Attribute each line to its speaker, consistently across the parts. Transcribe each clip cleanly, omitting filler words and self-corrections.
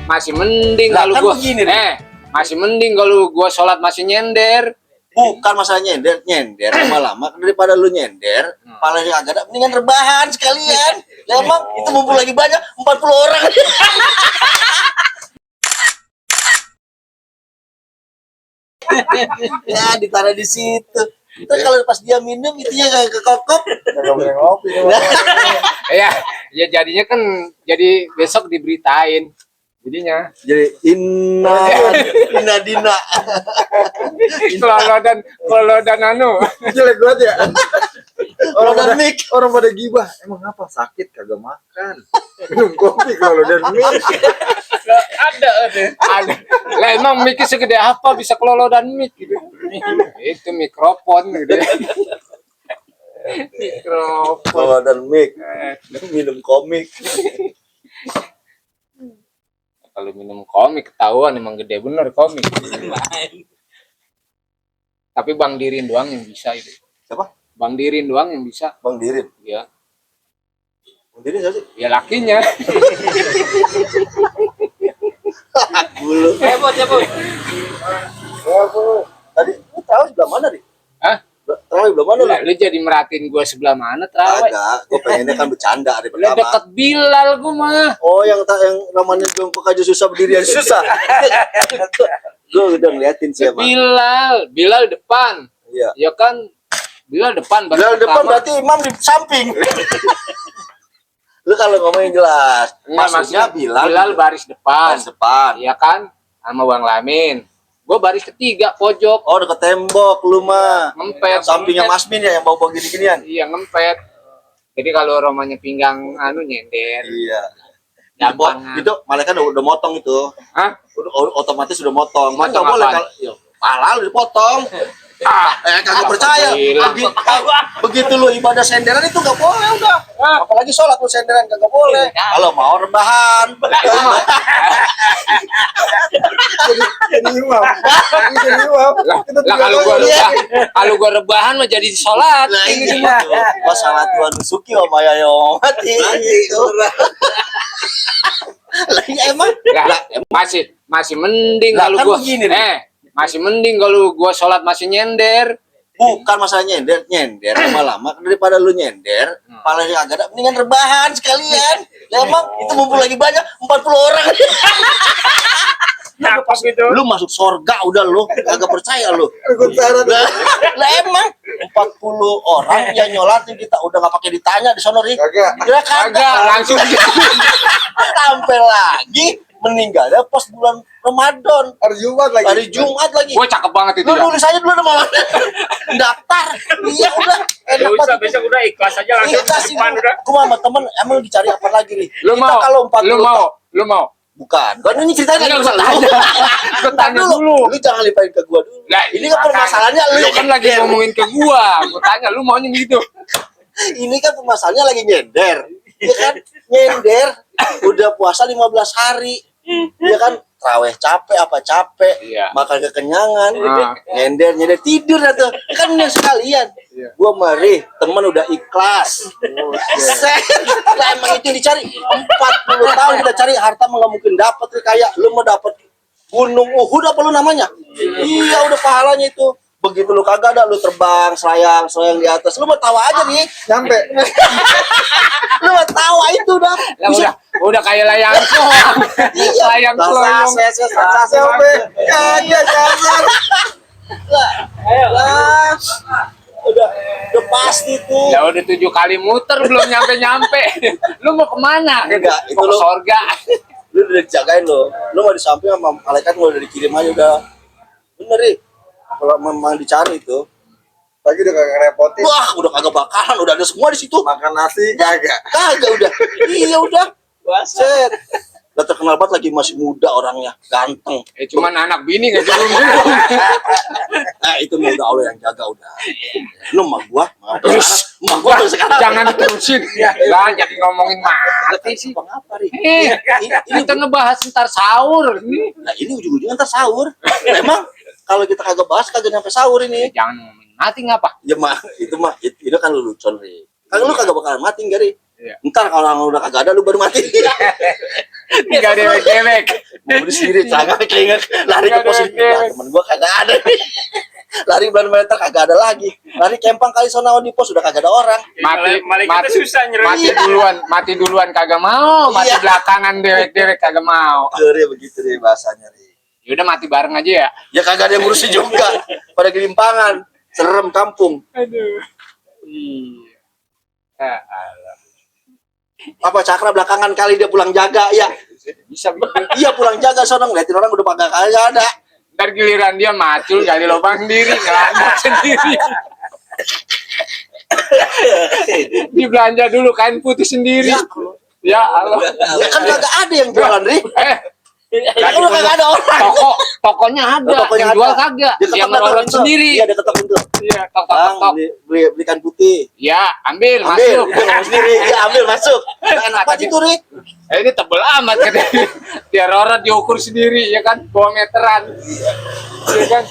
Speaker 1: masih mending kalau
Speaker 2: kan
Speaker 1: gua
Speaker 2: begini,
Speaker 1: masih mending kalau gua sholat masih nyender.
Speaker 2: Bukan masalah nyender lama-lama daripada lu nyender, palanya agak ada, mendingan rebahan sekalian. Lah emang itu mumpul lagi banyak 40 orang. Ya ditaruh di situ. Terus kalau pas dia minum itunya kayak kekokop.
Speaker 3: Ngopi.
Speaker 1: Ya jadinya kan jadi besok diberitain. Jadinya
Speaker 2: Jadi Inna Dina.
Speaker 1: kalau dan anu.
Speaker 3: Jelek banget ya.
Speaker 2: Orang
Speaker 3: pada gibah. Emang apa sakit kagak makan? Minum kopi kalau dan mik.
Speaker 1: Ada. Lah emang mic segede apa bisa kelolodan mic gitu. Itu mikrofon gitu. Mikrofon.
Speaker 2: kalau dan mik minum komik.
Speaker 1: Kalau minum komik ketahuan emang gede bener komik. Tapi Bang Dirin doang yang bisa itu.
Speaker 2: Siapa?
Speaker 1: Bang Dirin doang yang bisa.
Speaker 2: Bang Dirin.
Speaker 1: Ya.
Speaker 2: Bang Dirin siapa sih?
Speaker 1: Ya lakinya.
Speaker 2: Bulu.
Speaker 4: Cepet.
Speaker 2: Tadi lu tahu sebelah mana, Ri?
Speaker 1: Hah?
Speaker 2: Tahu sebelah mana lu?
Speaker 1: Lu jadi merhatiin gua sebelah mana terawih?
Speaker 2: Agak, gue pengennya kan bercanda hari
Speaker 1: Lu deket
Speaker 2: pertama.
Speaker 1: Bilal gua mah.
Speaker 2: Oh, yang namanya jongkok aja susah, berdirian susah. Gue udah ngeliatin siapa.
Speaker 1: Bilal depan.
Speaker 2: Iya.
Speaker 1: Ya kan Bilal depan baris
Speaker 2: Bilal depan
Speaker 1: pertama.
Speaker 2: berarti imam di samping. Lu kalau ngomongin jelas, maksudnya
Speaker 1: Bilal baris depan.
Speaker 2: baris depan.
Speaker 1: Iya kan? Sama Bang Lamin. Gua baris ketiga pojok.
Speaker 2: Oh, deket tembok lu mah.
Speaker 1: Ngempet.
Speaker 2: Sampingnya Mas Min ya yang bawa gini-ginian.
Speaker 1: Iya ngempet. Jadi kalau romanya pinggang anu nyender.
Speaker 2: Iya.
Speaker 1: Gampang.
Speaker 2: Itu malaikat udah motong itu.
Speaker 1: Hah?
Speaker 2: Otomatis udah motong. Kan
Speaker 1: Motong
Speaker 2: nggak boleh
Speaker 1: apaan?
Speaker 2: kalau pala lu dipotong. Kagak percaya. Begitu lu ibadah senderan itu nggak boleh udah. Apalagi sholat lu senderan kagak boleh. Kalau mau rebahan.
Speaker 3: Jadi imam.
Speaker 1: Lah kalau gua rebahan mah jadi sholat.
Speaker 2: Nah ini gitu. Masalah Tuhan Suki sama Yayo mati. Lagi emang
Speaker 1: Lah, masih mending
Speaker 2: Lah,
Speaker 1: kalau
Speaker 2: kan
Speaker 1: gua
Speaker 2: begini, Ri.
Speaker 1: masih mending kalau gua sholat masih nyender.
Speaker 2: bukan masalah nyender lama-lama daripada lu nyender, palanya agak ada, mendingan rebahan sekalian. Lah emang itu mumpul lagi banyak 40 orang.
Speaker 4: Cakep gitu.
Speaker 2: Lu masuk surga udah lu, kagak percaya lu. Lah emang 40 orang yang nyolatin kita udah nggak pakai ditanya di sono, Ri.
Speaker 3: Kagak.
Speaker 1: Kagak langsung
Speaker 2: Sampai lagi meninggalnya pas bulan Ramadan. Hari Jumat lagi.
Speaker 1: Gua cakep banget itu
Speaker 2: Lu
Speaker 1: ya.
Speaker 2: nulis aja dulu nama daftar. Iya udah.
Speaker 4: Gak
Speaker 2: Enak
Speaker 4: usah,
Speaker 2: banget.
Speaker 4: besok udah ikhlas aja langsung
Speaker 2: Ikhlas
Speaker 4: ke depan
Speaker 2: itu.
Speaker 4: udah.
Speaker 2: Gua sama temen emang dicari apa lagi nih?
Speaker 1: Lu
Speaker 2: Kita
Speaker 1: mau?
Speaker 2: kalau 40
Speaker 1: Lu mau?
Speaker 2: Bukan. Gua ini ceritanya
Speaker 1: Enggak
Speaker 2: lagi
Speaker 1: usah
Speaker 2: sama lu.
Speaker 1: Gua tanya dulu.
Speaker 2: Lu jangan limpahin ke gua dulu.
Speaker 1: Nah,
Speaker 2: Ini kan permasalahannya lu
Speaker 1: kan lagi ngomongin ke gua tanya lu maunya gitu.
Speaker 2: Ini kan permasalahannya lagi nyender. Iya kan? Nyender. Udah puasa 15 hari. Iya kan? Traweh capek apa capek,
Speaker 1: Iya.
Speaker 2: makan kekenyangan,
Speaker 1: Ah.
Speaker 2: nyender tidur atau kan yang sekalian.
Speaker 1: Iya.
Speaker 2: Gua mari teman udah ikhlas. Set. Lah emang itu yang dicari 40 tahun kita cari harta nggak mungkin dapat kayak lu mau dapat gunung Uhud apa lu namanya? Iya udah pahalanya itu. Begitu lu kagak ada lu terbang selayang di atas lu mau tawa aja nih.
Speaker 3: Nyampe.
Speaker 2: Lu mau tawa itu dah.
Speaker 1: Lah udah kayak layang soang. Layang keloyong.
Speaker 2: Sampai kagak jangan. Lah. Udah pasti tuh.
Speaker 1: Ya udah 7 kali muter belum nyampe. Lu mau kemana?
Speaker 2: Enggak, itu
Speaker 1: Mau ke
Speaker 2: lu.
Speaker 1: surga.
Speaker 2: Lu udah dijagain lo. Lu mau di samping sama malaikat mau udah dikirim aja udah. Bener nih. Kalau memang dicari itu,
Speaker 3: Pagi udah kagak repotin.
Speaker 2: wah udah kagak bakalan, udah ada semua di situ.
Speaker 3: Makan nasi kagak.
Speaker 2: Kagak udah. Iya udah. Set. Udah terkenal banget lagi masih muda orangnya, ganteng.
Speaker 1: Cuman anak bini nggak belum.
Speaker 2: Itu mah udah Allah yang jaga udah. Lu mah gua,
Speaker 1: Terus,
Speaker 2: gua sekarang.
Speaker 1: Jangan diterusin. Lah jadi ngomongin mati sih.
Speaker 2: Apa Ri?
Speaker 1: Ini kita ngebahas ntar sahur.
Speaker 2: Nah ini ujung-ujungnya ntar sahur. Emang kalau kita kagak bahas kagak nyampe sahur ini.
Speaker 1: Jangan ngomongin mati ngapa?
Speaker 2: Ya mah itu kan lu lucon Ri. Kan lu kagak bakalan mati enggak Ri?
Speaker 1: Iya.
Speaker 2: Ntar kalau udah kagak ada lu baru mati.
Speaker 1: Tinggal dewek-dewek.
Speaker 2: Mau sendiri kagak keinget lari ke pos ini. Nah, temen gua kagak ada. Lari bulan meter kagak ada lagi. Lari kempang kali sono di pos udah kagak ada orang.
Speaker 1: Mati susah mati duluan kagak mau, mati
Speaker 2: Iya.
Speaker 1: belakangan dewek-dewek kagak mau.
Speaker 2: Deh begitu deh bahasanya nih.
Speaker 1: Ya udah mati bareng aja ya.
Speaker 2: Ya kagak ada yang ngurusin juga. Pada gelimpangan, serem kampung.
Speaker 1: Aduh. Iya. Alah.
Speaker 2: Apa Cakra belakangan kali dia pulang jaga ya.
Speaker 1: Bisa begitu.
Speaker 2: Iya pulang jaga sono ngeliatin orang udah kagak ada.
Speaker 1: Ntar giliran dia macul gali lubang sendiri, ngelangkap sendiri. Dibelanja dulu kain putih sendiri. Ya Allah.
Speaker 2: Ya kan kagak ada yang jualan, Ri. Kan udah kagak ada orang.
Speaker 1: Tokonya ada,
Speaker 2: Tokonya
Speaker 1: yang jual
Speaker 2: ada.
Speaker 1: kagak.
Speaker 2: Dia
Speaker 1: Yang
Speaker 2: ketok
Speaker 1: ngerorot sendiri.
Speaker 2: Iya, dia ketok pintu.
Speaker 1: Iya, tok.
Speaker 2: Bang, belikan putih.
Speaker 1: Ya, ambil,
Speaker 2: Ambil,
Speaker 1: masuk.
Speaker 2: dia ngomong sendiri. Iya, ambil masuk. Nah, apa itu, Ri?
Speaker 1: Ini tebel amat katanya. Dia rorot diukur sendiri, ya kan, 2 meteran. Ya kan,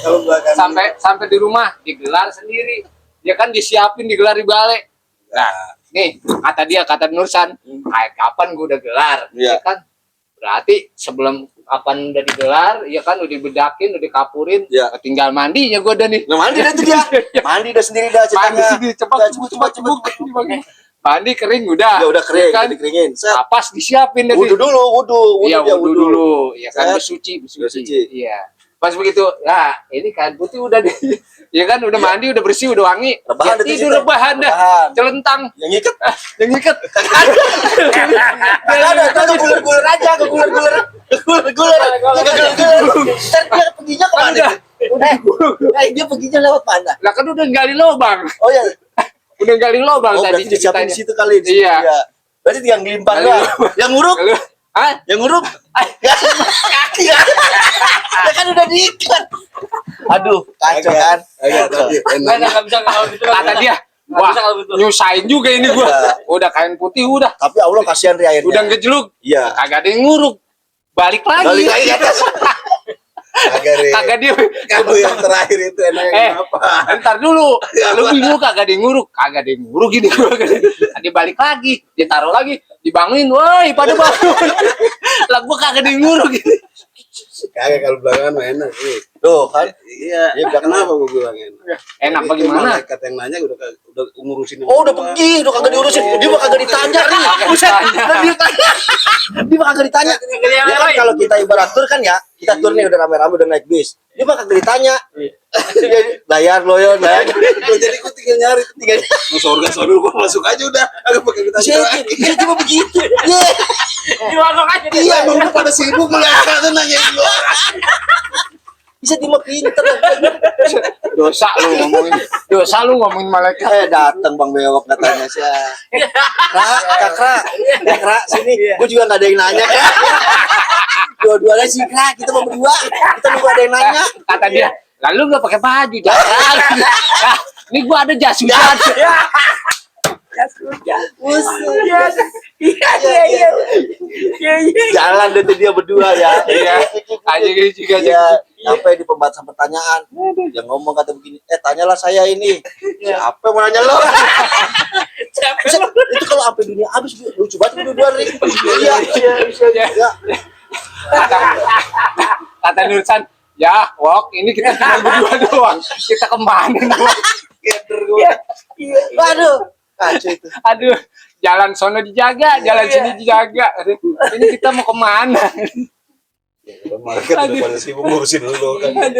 Speaker 1: sampai di rumah digelar sendiri. Ya kan disiapin digelar di balai. Nah, nih kata Nursan, kapan gue udah gelar,
Speaker 2: Iya.
Speaker 1: ya kan? Berarti sebelum kapan udah digelar, ya kan udah dibedakin, udah dikapurin,
Speaker 2: Iya.
Speaker 1: tinggal mandinya gue udah nih.
Speaker 2: Nah, mandi dah tuh dia. Mandi dah sendiri dah
Speaker 1: Mandi
Speaker 2: ceritanya.
Speaker 1: sendiri, cepat, cebuk. Mandi kering udah.
Speaker 2: Ya udah kering,
Speaker 1: kan?
Speaker 2: dikeringin. Set.
Speaker 1: Kapas disiapin deh.
Speaker 2: Wudu dulu, wudu
Speaker 1: Iya,
Speaker 2: dia
Speaker 1: wudu dulu. Ya kan
Speaker 2: Set.
Speaker 1: bersuci.
Speaker 2: Bersuci.
Speaker 1: Iya. Pas begitu, ya ini kain putih udah deh. Ya kan udah mandi, udah bersih, udah wangi.
Speaker 2: Rebahan
Speaker 1: Ya,
Speaker 2: dah tuh
Speaker 1: tidur
Speaker 2: kita.
Speaker 1: rebahan dah.
Speaker 2: Rebahan.
Speaker 1: Celentang.
Speaker 2: Yang ngikat.
Speaker 1: Yang ngikat.
Speaker 2: Kagak ada, itu guler-guler aja, guler-guler. Guler-guler. Ntar dia perginya kemana? Dia perginya lewat mana?
Speaker 1: Lah kan udah gali lubang.
Speaker 2: Oh ya.
Speaker 1: Udah gali lubang
Speaker 2: Oh,
Speaker 1: tadi
Speaker 2: berarti disiapin
Speaker 1: ceritanya.
Speaker 2: di situ kali. Di situ,
Speaker 1: Iya.
Speaker 2: ya. Berarti tinggal ngelimpang
Speaker 1: Gali
Speaker 2: doang.
Speaker 1: lubang.
Speaker 2: Yang nguruk?
Speaker 1: Hah?
Speaker 2: Yang nguruk? Kaki. Ya kan udah diikat. Aduh, kacau kan? Kacau.
Speaker 4: Nggak bisa kalau gitu.
Speaker 1: Kata dia, wah nyusahin juga ini gua. Udah kain putih udah.
Speaker 2: Tapi Allah kasihan Ri airnya.
Speaker 1: Udah ngejeluk.
Speaker 2: Iya.
Speaker 1: Kagak ada yang nguruk. Balik lagi.
Speaker 2: Balik lagi ke atas.
Speaker 3: Kagak Ri.
Speaker 1: Kagak dia.
Speaker 3: Kamu yang terakhir itu enaknya apa?
Speaker 1: Ntar dulu. Lu bingung kagak ada yang nguruk. Kagak ada yang nguruk ini gua. Dia balik lagi. Dia taruh lagi. Dibangunin. Woi pada bangun. Lah gua kagak ada yang nguruk.
Speaker 3: Kagak kalau belakangan mah enak Ri.
Speaker 2: Tuh kan?
Speaker 3: Iya.
Speaker 2: Iya,
Speaker 3: Kenapa gue bilang enak?
Speaker 1: Enak
Speaker 3: Itu
Speaker 1: bagaimana?
Speaker 3: malaikat yang nanya udah ngurusin.
Speaker 2: Oh udah pergi, udah kagak diurusin. Dia mah kagak ditanya Ri. Buset. Udah ditanya. Dia mah kagak ditanya. Ya kan kalau kita ibarat tur kan ya, kita tur nih udah rame-rame udah naik bis. Dia mah kagak ditanya. Dia bayar loyon, bayar.
Speaker 3: Jadi gue tinggal nyari, tinggal mau surga sono gue masuk aja udah. Agak pakai ditanya lagi.
Speaker 2: Dia cuma begitu. Iya.
Speaker 4: Dimasuk aja.
Speaker 3: Iya, mau pada sibuk melaka tuh nanyain gue.
Speaker 2: Bisa dia mah pinter.
Speaker 1: Dosa lu ngomongin malaikat.
Speaker 2: Datang Bang Bewok katanya sih. Kra, sini. Gue juga nggak ada yang nanya kan. Dua-duanya sih Kra, kita mau berdua. Kita nunggu ada yang nanya.
Speaker 1: Kata dia, lalu nggak pakai baju jangan. Ini gua ada jas hujan.
Speaker 2: Jalan deh tuh dia berdua ya.
Speaker 1: Iya. Aja gitu juga
Speaker 2: Ya, sampai di pembahasan pertanyaan. Dia ngomong kata begini, tanyalah saya ini. Siapa yang mau nanya lo? Buset, itu kalau sampai dunia habis lucu banget berdua Ri. Iya. Ya.
Speaker 1: Kata Nursan, ya Wok ini kita cuma berdua doang. Kita kemana doang?
Speaker 2: Waduh, kacau itu.
Speaker 1: Aduh, jalan sono dijaga, jalan sini dijaga. Ini kita mau kemana?
Speaker 3: Malaikat udah pada sibuk ngurusin lu kan.
Speaker 1: Ya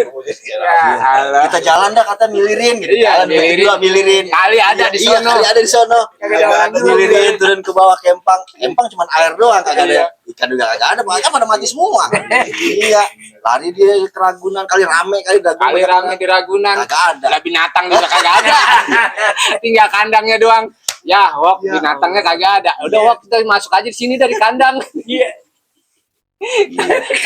Speaker 1: Allah.
Speaker 2: Kita jalan dah kata milirin gitu.
Speaker 1: Iya,
Speaker 2: Jalan berdua milirin.
Speaker 1: Kali ada di
Speaker 2: Iya,
Speaker 1: sono.
Speaker 2: kali ada di sono.
Speaker 1: Kagak ada orang
Speaker 2: Milirin turun ke bawah kempang. Kempang cuma air doang kagak ada.
Speaker 1: Iya.
Speaker 2: Ikan juga kagak ada, makanya pada mati semua. Iya. Lari dia ke Ragunan kali rame kali Ragunan.
Speaker 1: Kali rame di Ragunan.
Speaker 2: Kagak ada.
Speaker 1: Lah binatang juga kagak ada. Tinggal kandangnya doang. Ya, Wok, binatangnya kagak ada. Udah Wok kita masuk aja di sini dari kandang. Iya.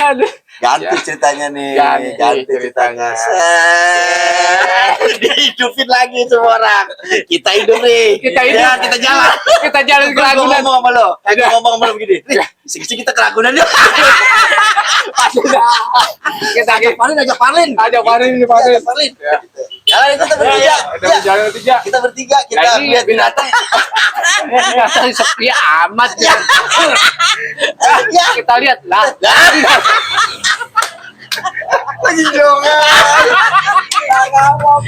Speaker 1: Aduh.
Speaker 2: Ganti
Speaker 1: Ya.
Speaker 2: ceritanya nih.
Speaker 1: Ganti
Speaker 2: ceritanya.
Speaker 1: ceritanya.
Speaker 2: Dihidupin lagi semua orang. Kita hidup nih.
Speaker 1: Kita hidup.
Speaker 2: Ya, kita jalan.
Speaker 1: Kita jalan ke
Speaker 2: Gua
Speaker 1: Ragunan.
Speaker 2: ngomong sama lo.
Speaker 1: Udah.
Speaker 2: Gua ngomong sama lo begini. Sisi kita ke Ragunan yuk.
Speaker 1: Kita
Speaker 2: Ajak Parlin, ajak Parlin.
Speaker 1: ada Parlin di Parlin.
Speaker 2: Ajak Parlin. Jalan kita bertiga.
Speaker 1: Udah
Speaker 2: Ya,
Speaker 1: jalan tiga.
Speaker 2: kita bertiga kita
Speaker 1: Nah, ini
Speaker 2: lihat binatang.
Speaker 1: Binatang sepi amat ya.
Speaker 2: Ya,
Speaker 1: Kita lihat lah.
Speaker 3: Lagi jongan.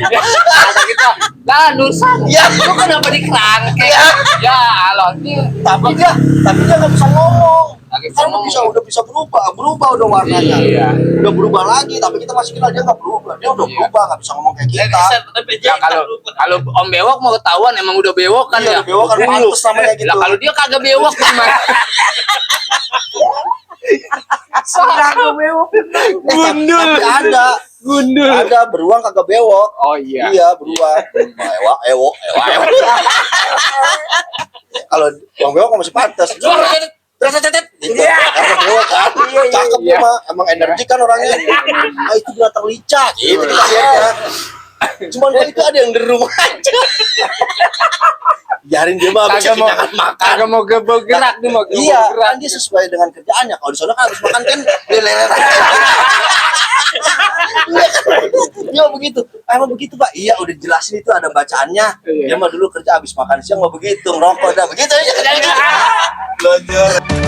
Speaker 1: Ya, kata kita, lah Nursan,
Speaker 2: Ya.
Speaker 1: lu kenapa di kerangkeng?
Speaker 2: Ya.
Speaker 1: Ya, Allah, ini
Speaker 2: tapi dia nggak bisa ngomong.
Speaker 1: Nggak bisa
Speaker 2: Kan
Speaker 1: ngomong.
Speaker 2: udah bisa berubah udah warnanya.
Speaker 1: Iya.
Speaker 2: Udah berubah lagi, tapi kita masih kenal dia nggak berubah. Dia udah
Speaker 1: Iya.
Speaker 2: berubah, nggak bisa ngomong kayak kita.
Speaker 1: ya kalau Om Bewok mau ketahuan emang udah bewok kan
Speaker 2: Iya,
Speaker 1: ya.
Speaker 2: udah bewok kan, pantes namanya gitu.
Speaker 1: Lah kalau dia kagak bewok gimana? Gundul.
Speaker 2: Tapi ada
Speaker 1: Gundul.
Speaker 2: beruang kagak bewok.
Speaker 1: Oh iya.
Speaker 2: Iya, beruang. Ewo. Kalau bang bewok kan masih pantas. Gitu. Karena bewok kan. Cakep dia mah. Emang energi kan orangnya. Ah, itu binatang lincah. Gitu kita lihatnya. Cuman kalau itu ada yang derung aja. Biarin dia mah bisa
Speaker 1: Kagak mau
Speaker 2: jangan makan.
Speaker 1: kagak mau bergerak dia mau
Speaker 2: Iya,
Speaker 1: bergerak.
Speaker 2: kan dia sesuai dengan kerjaannya. Kalau di sana kan harus makan kan leleran. Iya begitu. Emang begitu Pak. Iya udah jelasin itu ada bacaannya.
Speaker 1: Iya.
Speaker 2: Dia mah dulu kerja habis makan siang mau begitu ngerokok dah begitu aja kerjanya.
Speaker 3: Lonjor.